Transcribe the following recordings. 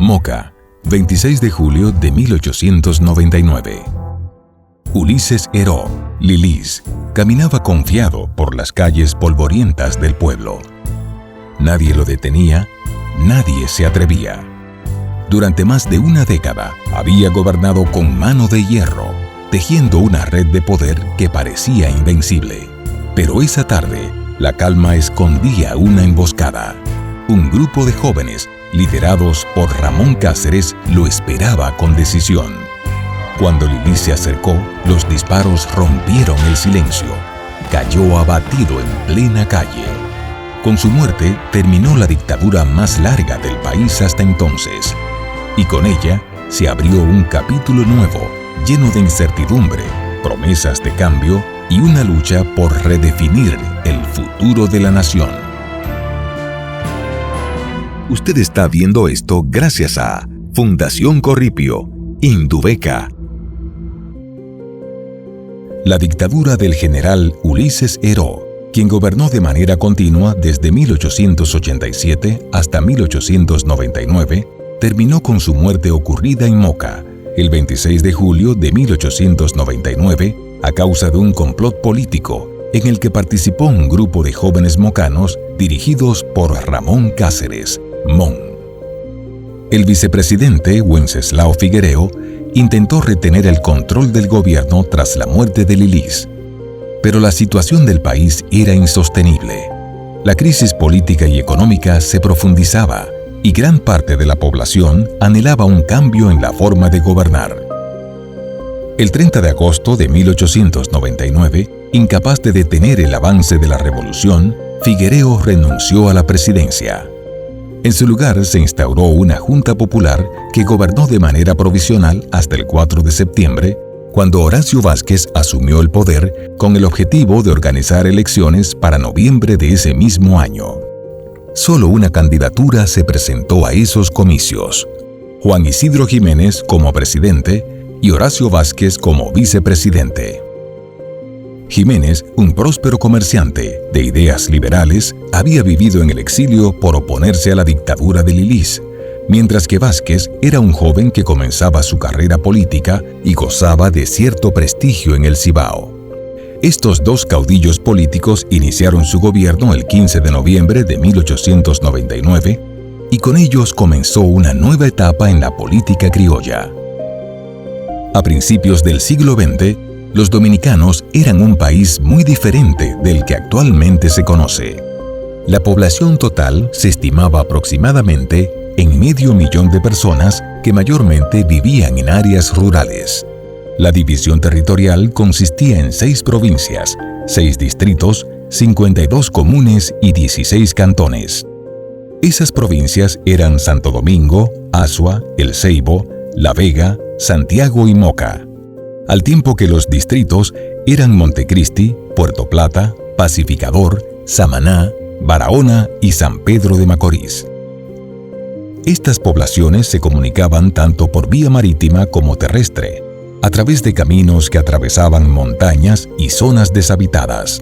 Moca, 26 de julio de 1899. Ulises Heró, Lilis, caminaba confiado por las calles polvorientas del pueblo. Nadie lo detenía, nadie se atrevía. Durante más de una década había gobernado con mano de hierro, tejiendo una red de poder que parecía invencible. Pero esa tarde, la calma escondía una emboscada. Un grupo de jóvenes, liderados por Ramón Cáceres, lo esperaba con decisión. Cuando Lilis se acercó, los disparos rompieron el silencio. Cayó abatido en plena calle. Con su muerte, terminó la dictadura más larga del país hasta entonces. Y con ella, se abrió un capítulo nuevo, lleno de incertidumbre, promesas de cambio y una lucha por redefinir el futuro de la nación. Usted está viendo esto gracias a Fundación Corripio, Indubeca. La dictadura del general Ulises Heró, quien gobernó de manera continua desde 1887 hasta 1899, terminó con su muerte ocurrida en Moca, el 26 de julio de 1899, a causa de un complot político en el que participó un grupo de jóvenes mocanos dirigidos por Ramón Cáceres, Mon. El vicepresidente Wenceslao Figuereo intentó retener el control del gobierno tras la muerte de Lilis, pero la situación del país era insostenible. La crisis política y económica se profundizaba y gran parte de la población anhelaba un cambio en la forma de gobernar. El 30 de agosto de 1899, incapaz de detener el avance de la revolución, Figuereo renunció a la presidencia. En su lugar se instauró una junta popular que gobernó de manera provisional hasta el 4 de septiembre, cuando Horacio Vázquez asumió el poder con el objetivo de organizar elecciones para noviembre de ese mismo año. Solo una candidatura se presentó a esos comicios: Juan Isidro Jiménez como presidente y Horacio Vázquez como vicepresidente. Jiménez, un próspero comerciante de ideas liberales, había vivido en el exilio por oponerse a la dictadura de Lilis, mientras que Vázquez era un joven que comenzaba su carrera política y gozaba de cierto prestigio en el Cibao. Estos dos caudillos políticos iniciaron su gobierno el 15 de noviembre de 1899 y con ellos comenzó una nueva etapa en la política criolla. A principios del siglo XX, los dominicanos eran un país muy diferente del que actualmente se conoce. La población total se estimaba aproximadamente en 500,000 de personas que mayormente vivían en áreas rurales. La división territorial consistía en 6 provincias, 6 distritos, 52 comunes y 16 cantones. Esas provincias eran Santo Domingo, Azua, El Ceibo, La Vega, Santiago y Moca, al tiempo que los distritos eran Montecristi, Puerto Plata, Pacificador, Samaná, Barahona y San Pedro de Macorís. Estas poblaciones se comunicaban tanto por vía marítima como terrestre, a través de caminos que atravesaban montañas y zonas deshabitadas.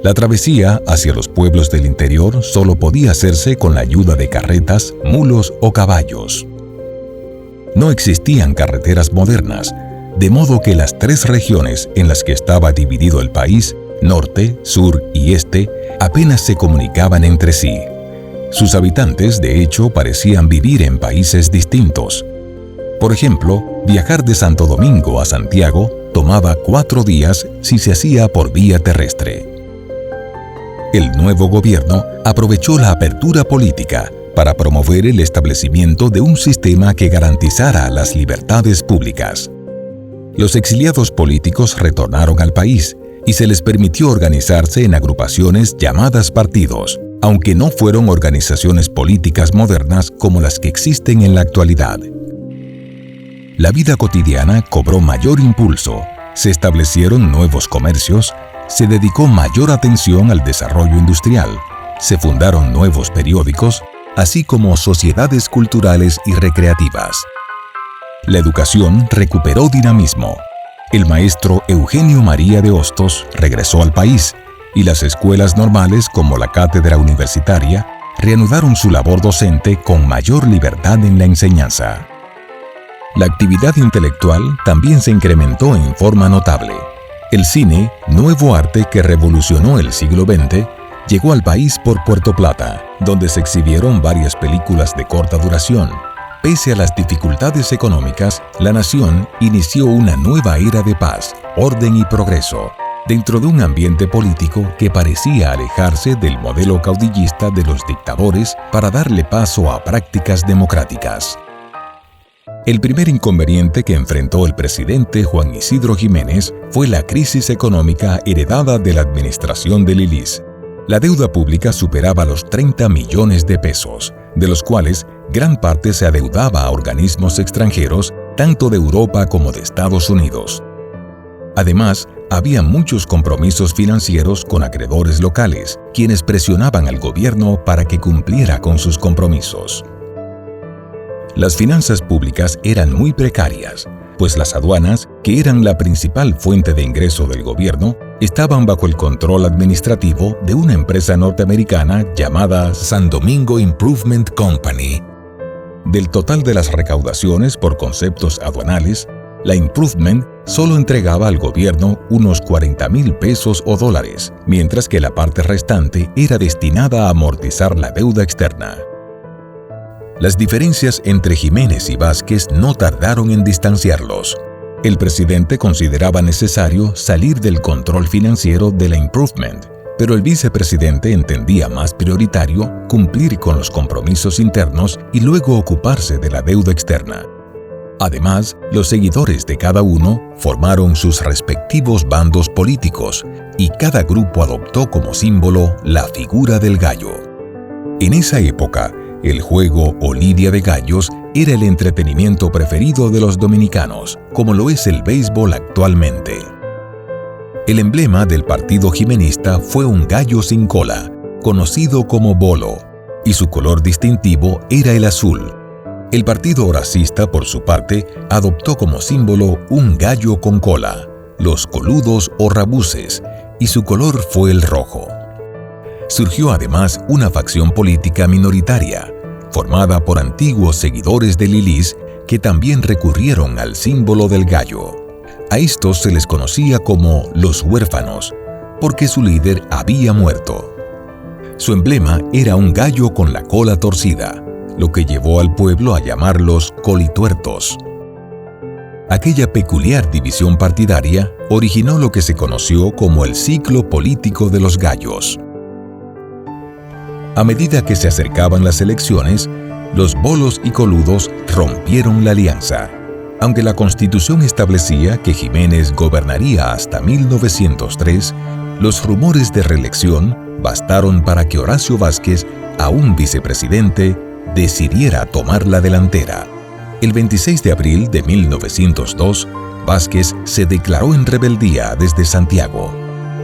La travesía hacia los pueblos del interior solo podía hacerse con la ayuda de carretas, mulos o caballos. No existían carreteras modernas, de modo que las 3 regiones en las que estaba dividido el país, norte, sur y este, apenas se comunicaban entre sí. Sus habitantes, de hecho, parecían vivir en países distintos. Por ejemplo, viajar de Santo Domingo a Santiago tomaba 4 días si se hacía por vía terrestre. El nuevo gobierno aprovechó la apertura política para promover el establecimiento de un sistema que garantizara las libertades públicas. Los exiliados políticos retornaron al país y se les permitió organizarse en agrupaciones llamadas partidos, aunque no fueron organizaciones políticas modernas como las que existen en la actualidad. La vida cotidiana cobró mayor impulso, se establecieron nuevos comercios, se dedicó mayor atención al desarrollo industrial, se fundaron nuevos periódicos, así como sociedades culturales y recreativas. La educación recuperó dinamismo. El maestro Eugenio María de Hostos regresó al país y las escuelas normales como la Cátedra Universitaria reanudaron su labor docente con mayor libertad en la enseñanza. La actividad intelectual también se incrementó en forma notable. El cine, nuevo arte que revolucionó el siglo XX, llegó al país por Puerto Plata, donde se exhibieron varias películas de corta duración. Pese a las dificultades económicas, la nación inició una nueva era de paz, orden y progreso, dentro de un ambiente político que parecía alejarse del modelo caudillista de los dictadores para darle paso a prácticas democráticas. El primer inconveniente que enfrentó el presidente Juan Isidro Jiménez fue la crisis económica heredada de la administración de Lilis. La deuda pública superaba los 30 millones de pesos, de los cuales gran parte se adeudaba a organismos extranjeros, tanto de Europa como de Estados Unidos. Además, había muchos compromisos financieros con acreedores locales, quienes presionaban al gobierno para que cumpliera con sus compromisos. Las finanzas públicas eran muy precarias, pues las aduanas, que eran la principal fuente de ingreso del gobierno, estaban bajo el control administrativo de una empresa norteamericana llamada San Domingo Improvement Company. Del total de las recaudaciones por conceptos aduanales, la Improvement solo entregaba al gobierno unos 40,000 pesos o dólares, mientras que la parte restante era destinada a amortizar la deuda externa. Las diferencias entre Jiménez y Vázquez no tardaron en distanciarlos. El presidente consideraba necesario salir del control financiero de la Improvement, pero el vicepresidente entendía más prioritario cumplir con los compromisos internos y luego ocuparse de la deuda externa. Además, los seguidores de cada uno formaron sus respectivos bandos políticos y cada grupo adoptó como símbolo la figura del gallo. En esa época, el juego o lidia de gallos era el entretenimiento preferido de los dominicanos, como lo es el béisbol actualmente. El emblema del partido jimenista fue un gallo sin cola, conocido como bolo, y su color distintivo era el azul. El partido horacista, por su parte, adoptó como símbolo un gallo con cola, los coludos o rabuces, y su color fue el rojo. Surgió además una facción política minoritaria, formada por antiguos seguidores de Lilis que también recurrieron al símbolo del gallo. A estos se les conocía como los huérfanos, porque su líder había muerto. Su emblema era un gallo con la cola torcida, lo que llevó al pueblo a llamarlos colituertos. Aquella peculiar división partidaria originó lo que se conoció como el ciclo político de los gallos. A medida que se acercaban las elecciones, los bolos y coludos rompieron la alianza. Aunque la Constitución establecía que Jiménez gobernaría hasta 1903, los rumores de reelección bastaron para que Horacio Vázquez, aún vicepresidente, decidiera tomar la delantera. El 26 de abril de 1902, Vázquez se declaró en rebeldía desde Santiago.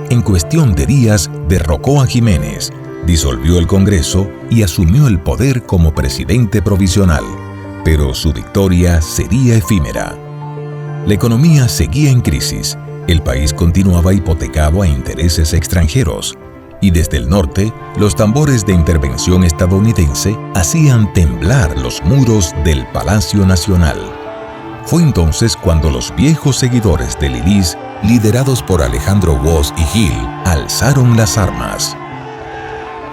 En cuestión de días, derrocó a Jiménez, disolvió el Congreso y asumió el poder como presidente provisional, pero su victoria sería efímera. La economía seguía en crisis, el país continuaba hipotecado a intereses extranjeros, y desde el norte, los tambores de intervención estadounidense hacían temblar los muros del Palacio Nacional. Fue entonces cuando los viejos seguidores de Lilis, liderados por Alejandro Woz y Gil, alzaron las armas.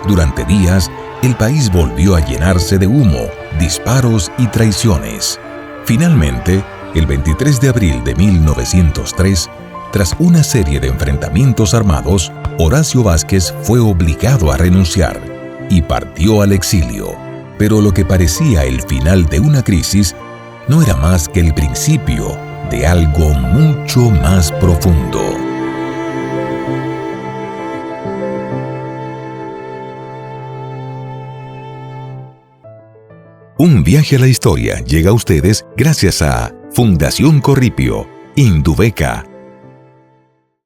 Durante días, el país volvió a llenarse de humo, disparos y traiciones. Finalmente, el 23 de abril de 1903, tras una serie de enfrentamientos armados, Horacio Vázquez fue obligado a renunciar y partió al exilio. Pero lo que parecía el final de una crisis no era más que el principio de algo mucho más profundo. Un viaje a la historia llega a ustedes gracias a Fundación Corripio, Indubeca,